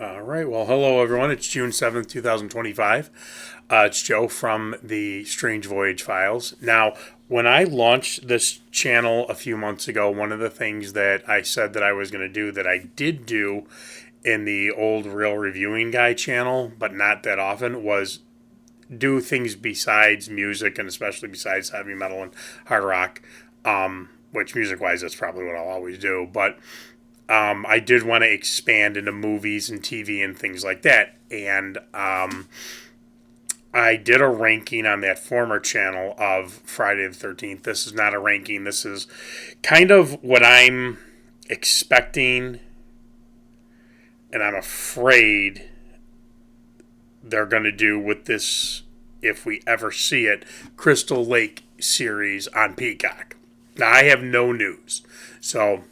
All right. Well, hello, everyone. It's June 7th, 2025. It's Joe from the Strange Voyage Files. Now, when I launched this channel a few months ago, one of the things that I said that I was going to do that I did do in the old Real Reviewing Guy channel, but not that often, was do things besides music and especially besides heavy metal and hard rock, which music wise, that's probably what I'll always do. But I did want to expand into movies and TV and things like that. And I did a ranking on that former channel of Friday the 13th. This is not a ranking. This is kind of what I'm expecting, and I'm afraid they're going to do with this, if we ever see it, Crystal Lake series on Peacock. Now, I have no news. So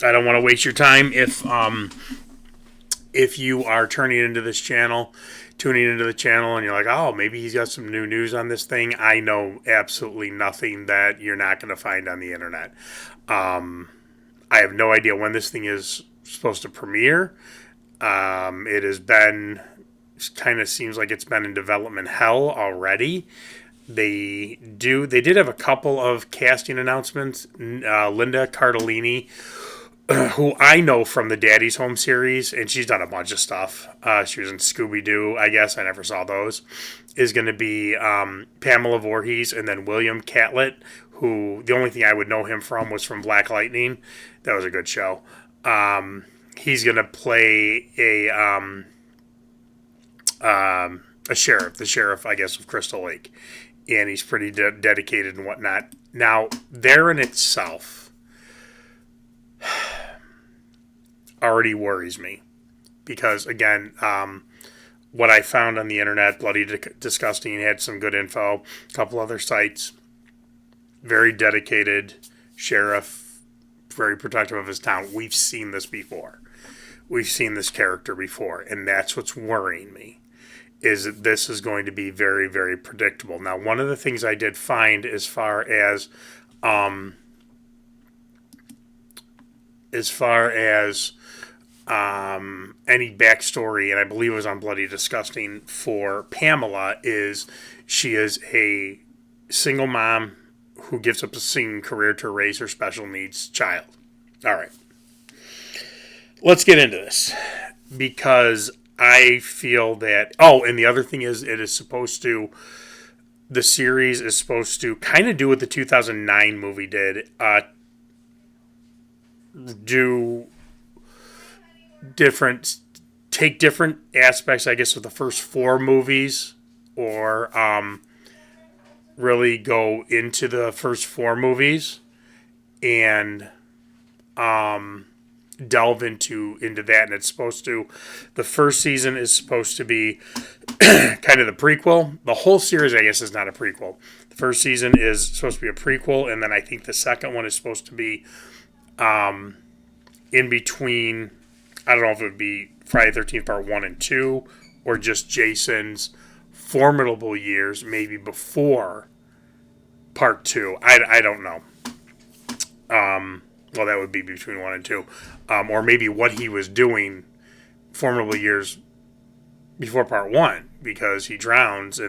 I don't want to waste your time if you are tuning into the channel, and you're like, oh, maybe he's got some new news on this thing. I know absolutely nothing that you're not going to find on the internet. I have no idea when this thing is supposed to premiere. It has been, kind of seems like it's been in development hell already. They did have a couple of casting announcements. Linda Cardellini, who I know from the Daddy's Home series, and she's done a bunch of stuff. She was in Scooby-Doo, I guess. I never saw those. Is going to be Pamela Voorhees, and then William Catlett, who the only thing I would know him from was from Black Lightning. That was a good show. He's going to play a sheriff, the sheriff, I guess, of Crystal Lake. And he's pretty dedicated and whatnot. Now, there in itself already worries me because, again, what I found on the internet, Bloody Disgusting, had some good info. A couple other sites, very dedicated sheriff, very protective of his town. We've seen this before. We've seen this character before, and that's what's worrying me, is that this is going to be very, very predictable. Now, one of the things I did find as far as any backstory, and I believe it was on Bloody Disgusting, for Pamela, is she is a single mom who gives up a singing career to raise her special needs child. All right. Let's get into this, because I feel that, and the other thing is, the series is supposed to kind of do what the 2009 movie did, take different aspects, I guess, of the first four movies, or really go into the first four movies and delve into that. And it's supposed to, the first season is supposed to be kind of the prequel. The whole series, I guess, is not a prequel. The first season is supposed to be a prequel, and then I think the second one is supposed to be in between. I don't know if it would be Friday the 13th Part 1 and 2, or just Jason's formidable years, maybe before Part 2. I don't know. Well, that would be between 1 and 2. Or maybe what he was doing formidable years before Part 1, because he drowns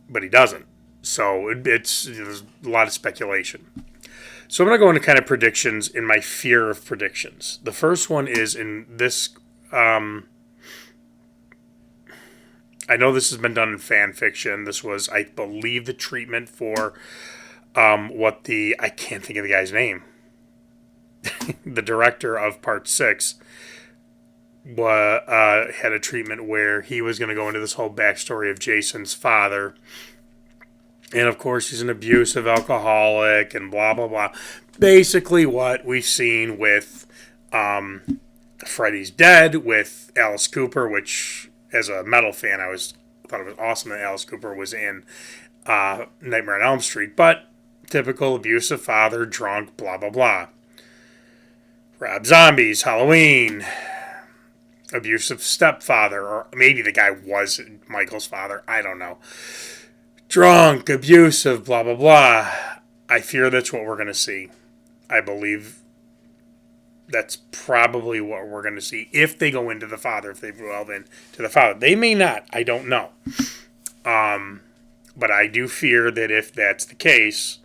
but he doesn't. So there's a lot of speculation. So I'm going to go into kind of predictions in my fear of predictions. The first one is in this. I know this has been done in fan fiction. This was, I believe, the treatment for I can't think of the guy's name. The director of Part 6 had a treatment where he was going to go into this whole backstory of Jason's father. And, of course, he's an abusive alcoholic and blah, blah, blah. Basically what we've seen with Freddy's Dead, with Alice Cooper, which, as a metal fan, I thought it was awesome that Alice Cooper was in Nightmare on Elm Street. But typical abusive father, drunk, blah, blah, blah. Rob Zombie's Halloween. Abusive stepfather, or maybe the guy was Michael's father. I don't know. Drunk, abusive, blah, blah, blah. I fear that's what we're going to see. I believe That's probably what we're going to see if they go into the father, if they delve into the father. They may not. I don't know. But I do fear that if that's the case,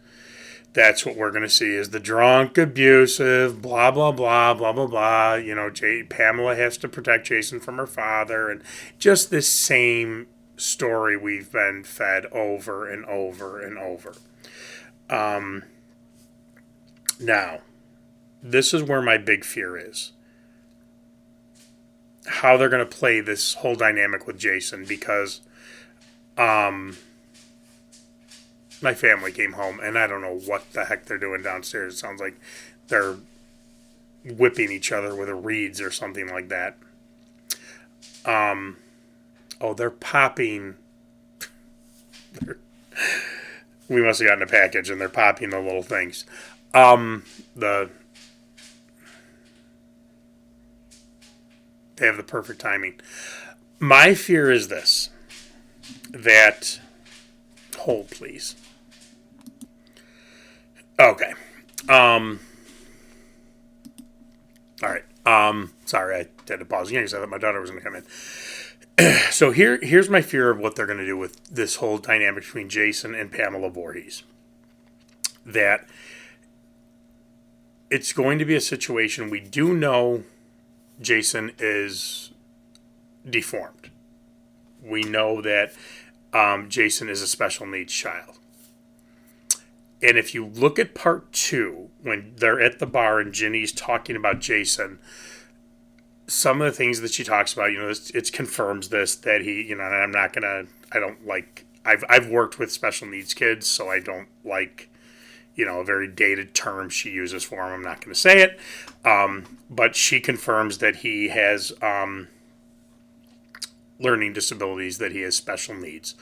that's what we're going to see is the drunk, abusive, blah, blah, blah, blah, blah, blah. You know, Pamela has to protect Jason from her father. And just this same story we've been fed over and over and over. Now, this is where my big fear is. How they're going to play this whole dynamic with Jason, because my family came home and I don't know what the heck they're doing downstairs. It sounds like they're whipping each other with reeds or something like that. They're popping. We must have gotten a package and they're popping the little things. They have the perfect timing. My fear is this, that, hold please. Okay. All right. Sorry, I had to pause again because I thought my daughter was going to come in. So here's my fear of what they're going to do with this whole dynamic between Jason and Pamela Voorhees. That it's going to be a situation, we do know Jason is deformed. We know that Jason is a special needs child. And if you look at part 2, when they're at the bar and Ginny's talking about Jason, some of the things that she talks about, you know, it confirms this, that he, you know, and I've worked with special needs kids, so I don't like, you know, a very dated term she uses for him. I'm not going to say it. But she confirms that he has learning disabilities, that he has special needs,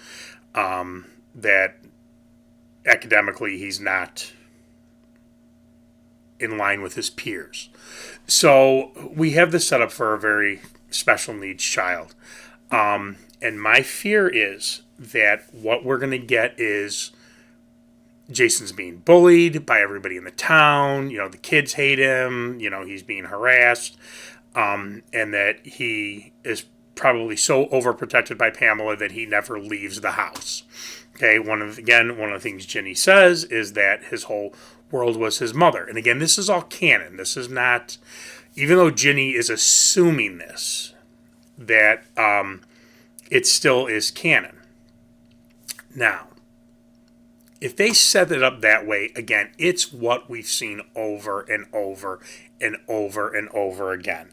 that academically he's not in line with his peers. So we have this set up for a very special needs child. And my fear is that what we're going to get is Jason's being bullied by everybody in the town. You know, the kids hate him. You know, he's being harassed. And that he is probably so overprotected by Pamela that he never leaves the house. Okay, one of the things Ginny says is that his whole world was his mother. And again, this is all canon. This is not, even though Ginny is assuming this, that it still is canon. Now, if they set it up that way, again, it's what we've seen over and over and over and over again.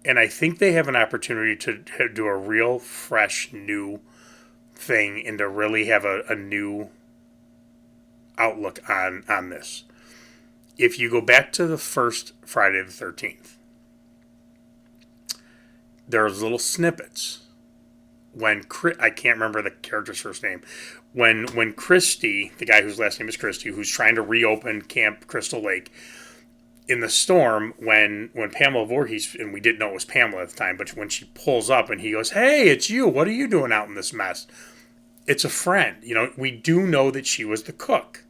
And I think they have an opportunity to do a real fresh, new thing and to really have a new outlook on this. If you go back to the first Friday the 13th, there's little snippets when I can't remember the character's first name. When Christy, the guy whose last name is Christy, who's trying to reopen Camp Crystal Lake, in the storm, when Pamela Voorhees, and we didn't know it was Pamela at the time, but when she pulls up and he goes, "Hey, it's you. What are you doing out in this mess?" It's a friend. You know, we do know that she was the cook.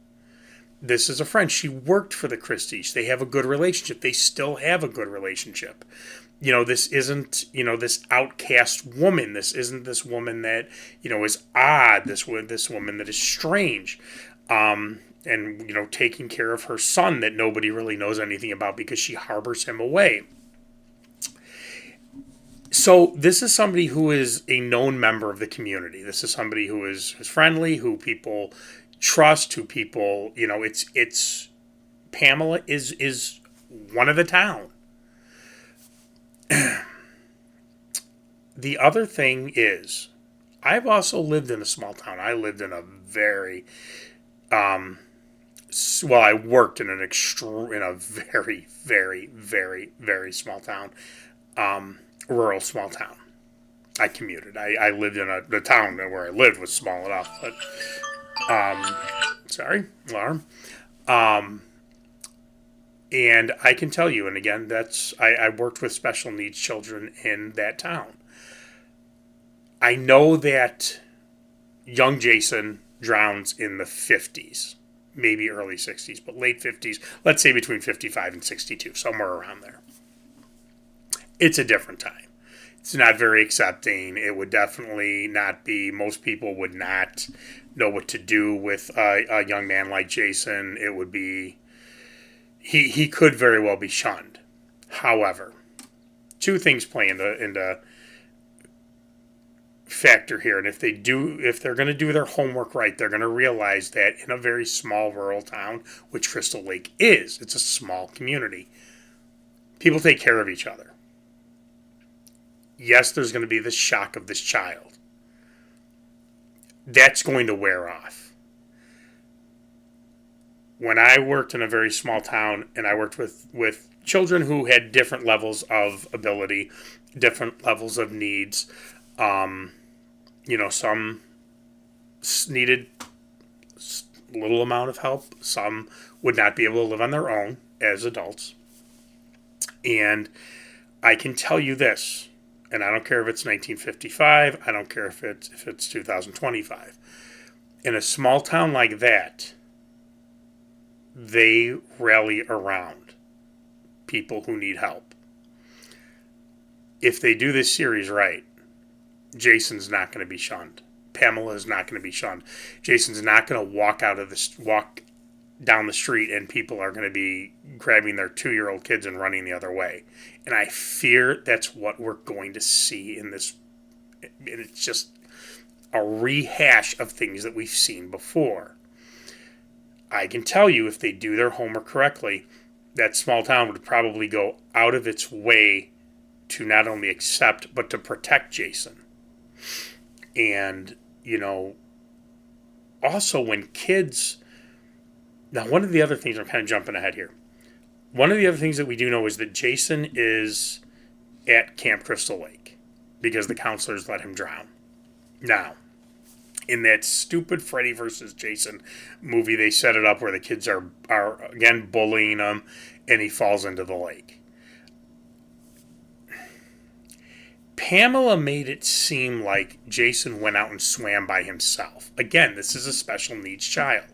This is a friend. She worked for the Christies. They have a good relationship. They still have a good relationship. You know, this isn't, you know, this outcast woman. This isn't this woman that, you know, is odd. This woman that is strange. And, you know, taking care of her son that nobody really knows anything about because she harbors him away. So this is somebody who is a known member of the community. This is somebody who is friendly, who people trust, who people, you know, it's Pamela is one of the town. The other thing is, I've also lived in a small town. I lived in a very, I worked in a very, very, very, very small town, rural small town. I commuted. I lived in the town where I lived was small enough, but, sorry, alarm. And I can tell you, and again, I worked with special needs children in that town. I know that young Jason drowns in the 50s, maybe early 60s, but late 50s, let's say between 55 and 62, somewhere around there. It's a different time. It's not very accepting. It would definitely not be, most people would not know what to do with a young man like Jason. It would be, he could very well be shunned. However, two things play into factor here, and if they're going to do their homework right, they're going to realize that in a very small rural town, which Crystal Lake is, it's a small community, people take care of each other. Yes, there's going to be the shock of this child. That's going to wear off. When I worked in a very small town and I worked with children who had different levels of ability, different levels of needs, some needed a little amount of help. Some would not be able to live on their own as adults. And I can tell you this, and I don't care if it's 1955, I don't care if it's 2025. In a small town like that, they rally around people who need help. If they do this series right, Jason's not going to be shunned. Pamela is not going to be shunned. Jason's not going to walk down the street and people are going to be grabbing their 2-year-old kids and running the other way. And I fear that's what we're going to see in this. It's just a rehash of things that we've seen before. I can tell you, if they do their homework correctly, that small town would probably go out of its way to not only accept, but to protect Jason. And, also when kids... Now, one of the other things, I'm kind of jumping ahead here. One of the other things that we do know is that Jason is at Camp Crystal Lake because the counselors let him drown. Now, in that stupid Freddy vs. Jason movie, they set it up where the kids are again bullying him and he falls into the lake. Pamela made it seem like Jason went out and swam by himself. Again, this is a special needs child.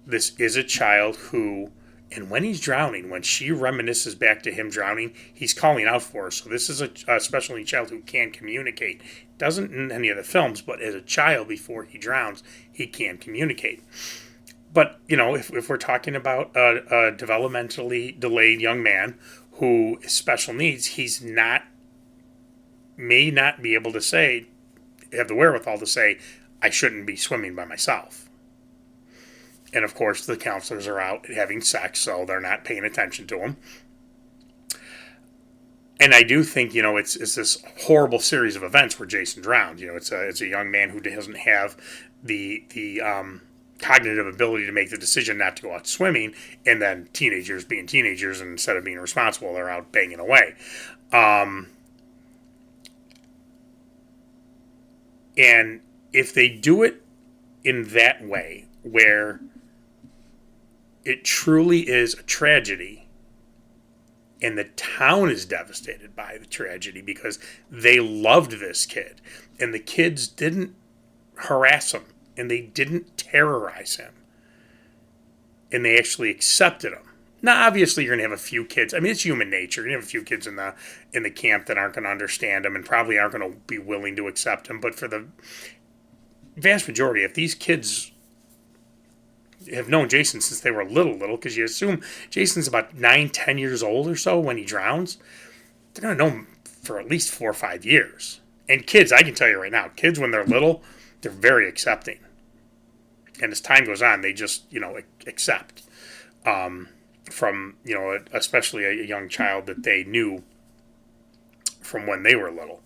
This is a child who, and when he's drowning, when she reminisces back to him drowning, he's calling out for her. So this is a special needs child who can communicate. Doesn't in any of the films, but as a child before he drowns, he can communicate. But, if we're talking about a developmentally delayed young man who is special needs, may not be able to have the wherewithal to say, I shouldn't be swimming by myself. And of course, the counselors are out having sex, so they're not paying attention to him. And I do think, it's this horrible series of events where Jason drowned. It's a young man who doesn't have the cognitive ability to make the decision not to go out swimming, and then teenagers being teenagers, and instead of being responsible, they're out banging away. And if they do it in that way, where it truly is a tragedy, and the town is devastated by the tragedy because they loved this kid, and the kids didn't harass him, and they didn't terrorize him, and they actually accepted him. Now, obviously, you're going to have a few kids. I mean, it's human nature. You're going to have a few kids in the camp that aren't going to understand him and probably aren't going to be willing to accept him. But for the vast majority, if these kids have known Jason since they were little, because you assume Jason's about 9-10 years old or so when he drowns, they're going to know him for at least 4 or 5 years. And kids, I can tell you right now, kids when they're little, they're very accepting. And as time goes on, they just, accept. From, especially a young child that they knew from when they were little.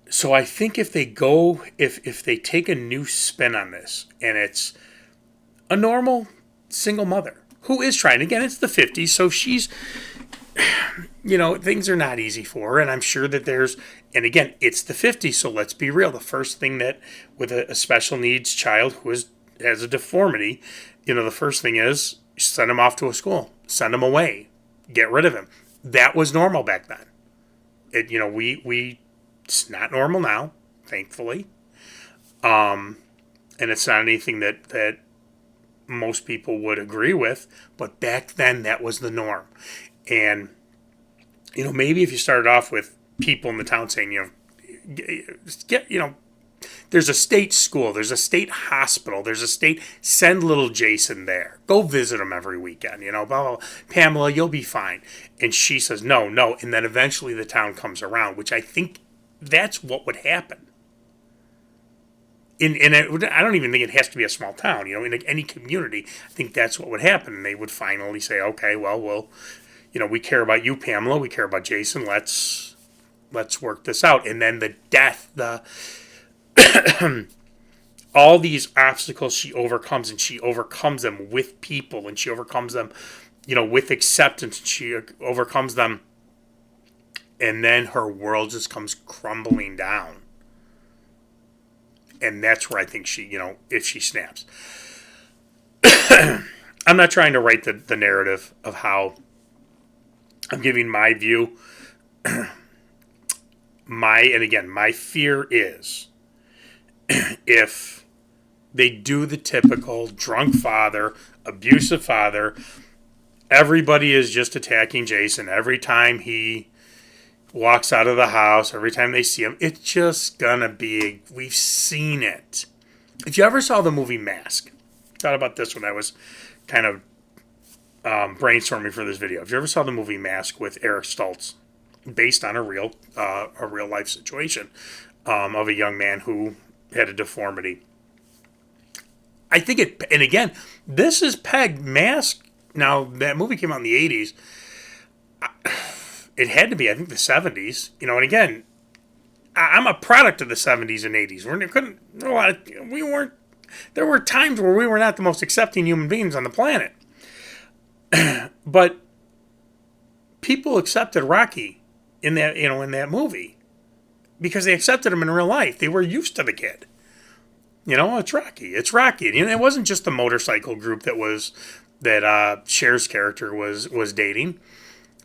So I think if they take a new spin on this, and it's a normal single mother who is trying, again, it's the 50s, so she's, things are not easy for her, and I'm sure that and again, it's the 50s, so let's be real. The first thing that, with a special needs child who has a deformity, the first thing is, send him off to a school. Send him away. Get rid of him. That was normal back then. It's not normal now, thankfully. And it's not anything that most people would agree with, but back then that was the norm. And, maybe if you started off with people in the town saying, there's a state school, there's a state hospital, send little Jason there. Go visit him every weekend, blah, blah, blah. Pamela, you'll be fine. And she says, no. And then eventually the town comes around, which I think that's what would happen. I don't even think it has to be a small town, in any community. I think that's what would happen. And they would finally say, okay, well, we care about you, Pamela. We care about Jason. Let's work this out. And then the death, all these obstacles she overcomes, and she overcomes them with people, and she overcomes them, with acceptance. And she overcomes them, and then her world just comes crumbling down. And that's where I think she, if she snaps. I'm not trying to write the narrative of how I'm giving my view. My fear is if they do the typical drunk father, abusive father, everybody is just attacking Jason every time he walks out of the house, every time they see him, it's just gonna be, we've seen it. If you ever saw the movie Mask, thought about this when I was kind of brainstorming for this video. If you ever saw the movie Mask with Eric Stoltz, based on a real life situation of a young man who had a deformity. I think and again, this is pegged Mask. Now, that movie came out in the 80s. It had to be, I think, the 70s. And again, I'm a product of the 70s and 80s. There were times where we were not the most accepting human beings on the planet. But people accepted Rocky in that movie because they accepted him in real life. They were used to the kid. It's Rocky. It's Rocky. And it wasn't just the motorcycle group that Cher's character was dating.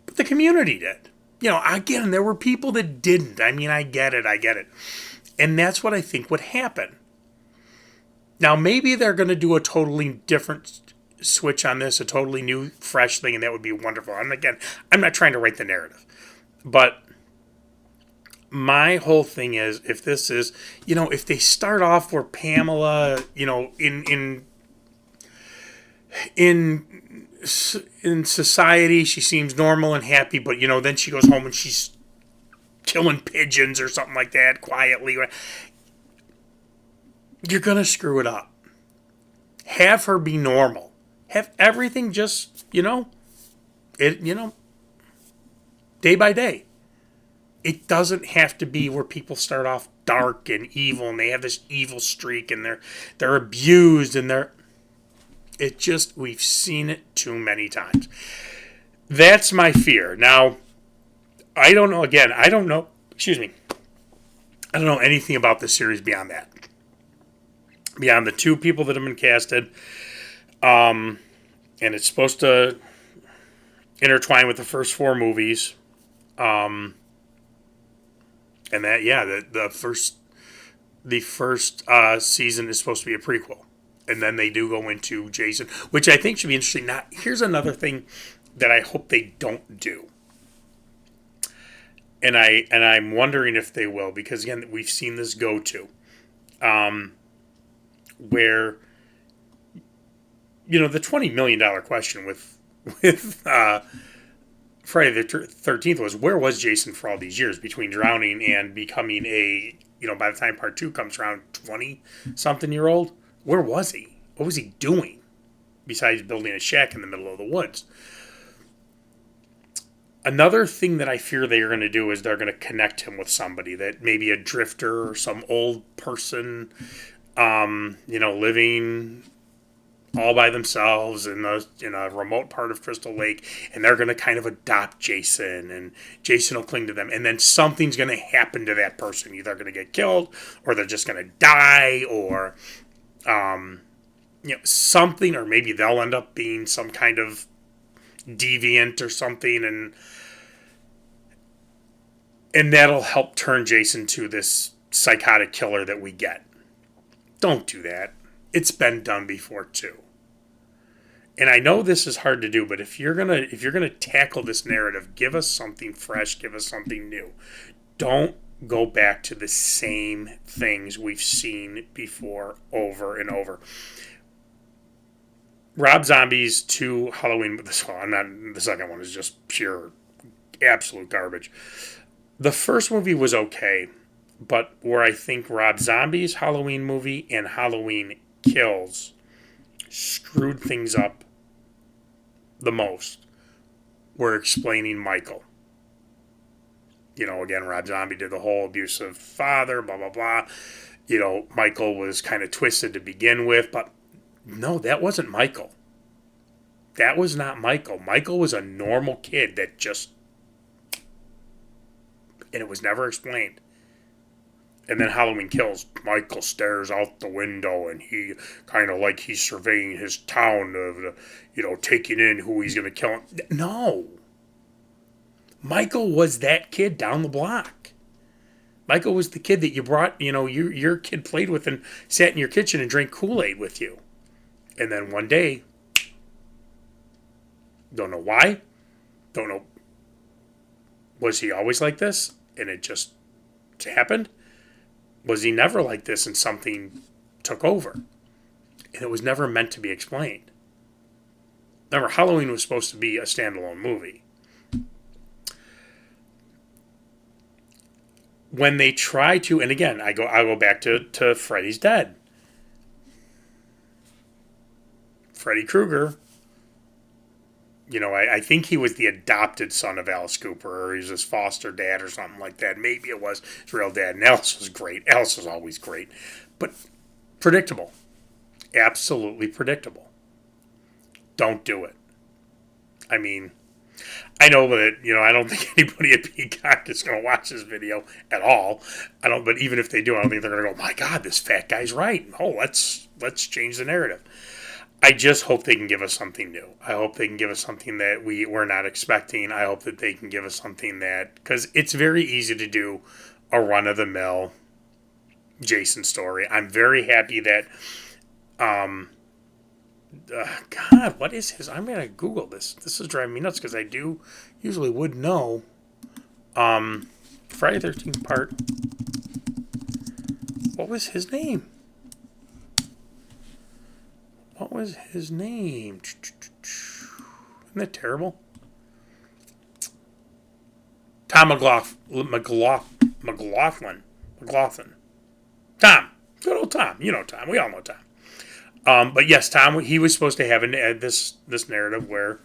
But the community did. Again, there were people that didn't. I mean, I get it. And that's what I think would happen. Now, maybe they're going to do a totally different switch on this, a totally new, fresh thing, and that would be wonderful. And again, I'm not trying to write the narrative. But my whole thing is, if this is, if they start off where Pamela, in society, she seems normal and happy, but, then she goes home and she's killing pigeons or something like that quietly. You're going to screw it up. Have her be normal. Have everything just, day by day. It doesn't have to be where people start off dark and evil and they have this evil streak and they're abused and we've seen it too many times. That's my fear. Now, I don't know anything about the series beyond that. Beyond the two people that have been casted. And it's supposed to intertwine with the first four movies. And that, the first season is supposed to be a prequel. And then they do go into Jason, which I think should be interesting. Now, here's another thing that I hope they don't do. And I'm wondering if they will, because again, we've seen this go to. Where, the $20 million question with Friday the 13th was, where was Jason for all these years between drowning and becoming by the time part 2 comes around, 20-something-year-old? Where was he? What was he doing besides building a shack in the middle of the woods? Another thing that I fear they're going to do is they're going to connect him with somebody, that maybe a drifter or some old person, living all by themselves in a remote part of Crystal Lake, and they're going to kind of adopt Jason, and Jason will cling to them, and then something's going to happen to that person. Either they're going to get killed, or they're just going to die, or something, or maybe they'll end up being some kind of deviant or something, and that'll help turn Jason to this psychotic killer that we get. Don't do that. It's been done before too. and I know this is hard to do, but if you're gonna tackle this narrative, give us something fresh, give us something new. Don't go back to the same things we've seen before over and over. Rob Zombie's two Halloween. I'm not. The second one is just pure, absolute garbage. The first movie was okay, but where I think Rob Zombie's Halloween movie and Halloween Kills screwed things up the most were explaining Michael. Again, Rob Zombie did the whole abusive father, blah, blah, blah. Michael was kind of twisted to begin with, but no, that wasn't Michael. That was not Michael. Michael was a normal kid that just, and it was never explained. And then Halloween Kills, Michael stares out the window and he kind of like he's surveying his town of, taking in who he's going to kill. No. Michael was that kid down the block. Michael was the kid that you brought, your kid played with and sat in your kitchen and drank Kool-Aid with you. And then one day, don't know why, don't know, was he always like this and it just happened? Was he never like this and something took over? And it was never meant to be explained. Remember, Halloween was supposed to be a standalone movie. When they try to, and again, I go back to Freddy's Dead. Freddy Krueger, I think he was the adopted son of Alice Cooper, or he was his foster dad or something like that. Maybe it was his real dad, and Alice was great. Alice was always great. But predictable. Absolutely predictable. Don't do it. I mean, I know that, I don't think anybody at Peacock is going to watch this video at all. But even if they do, I don't think they're going to go, my God, this fat guy's right. Oh, let's change the narrative. I just hope they can give us something new. I hope they can give us something that we're not expecting. I hope that they can give us something that, because it's very easy to do a run-of-the-mill Jason story. I'm very happy that, God, what is his, I'm going to Google this. This is driving me nuts because I usually would know. Friday 13th part. What was his name? What was his name? Isn't that terrible? Tom McLaughlin. Tom. Good old Tom. You know Tom. We all know Tom. But yes, Tom, he was supposed to have this narrative where,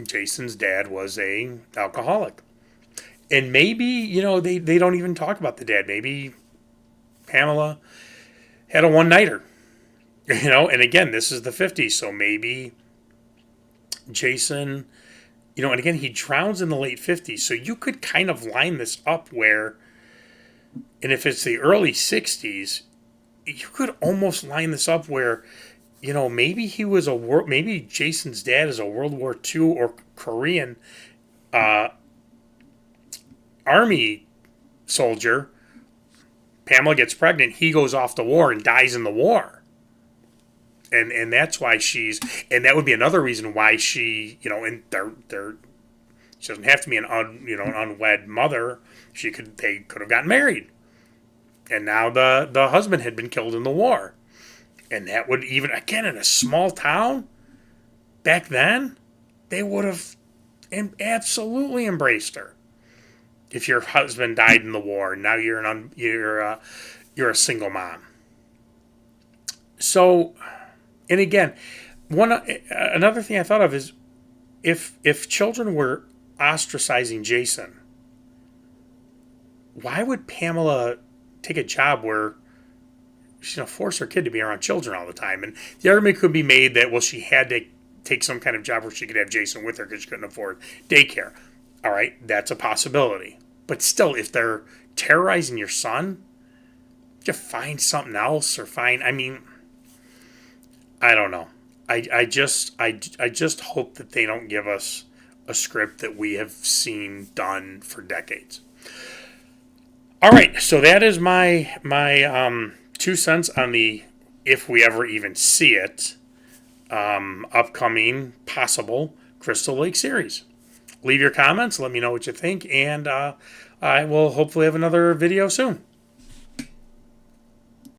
Jason's dad was a alcoholic. And maybe, they don't even talk about the dad. Maybe Pamela had a one-nighter. And again, this is the 50s, so maybe Jason, and again, he drowns in the late 50s, so you could kind of line this up where, and if it's the early 60s, you could almost line this up where, maybe maybe Jason's dad is a World War II or Korean army soldier. Pamela gets pregnant, he goes off to war and dies in the war. And that's why and that would be another reason why she, and she doesn't have to be an unwed mother. They could have gotten married. And now the husband had been killed in the war. And that would even, again, in a small town, back then, they would have absolutely embraced her. If your husband died in the war, and now you're a single mom. So, and again, another thing I thought of is if children were ostracizing Jason, why would Pamela take a job where she's going to force her kid to be around children all the time? And the argument could be made that, well, she had to take some kind of job where she could have Jason with her because she couldn't afford daycare. All right, that's a possibility. But still, if they're terrorizing your son, you find something else or I don't know. I just hope that they don't give us a script that we have seen done for decades. All right, so that is my 2 cents on the if we ever even see it. upcoming possible Crystal Lake series. Leave your comments. Let me know what you think, and I will hopefully have another video soon.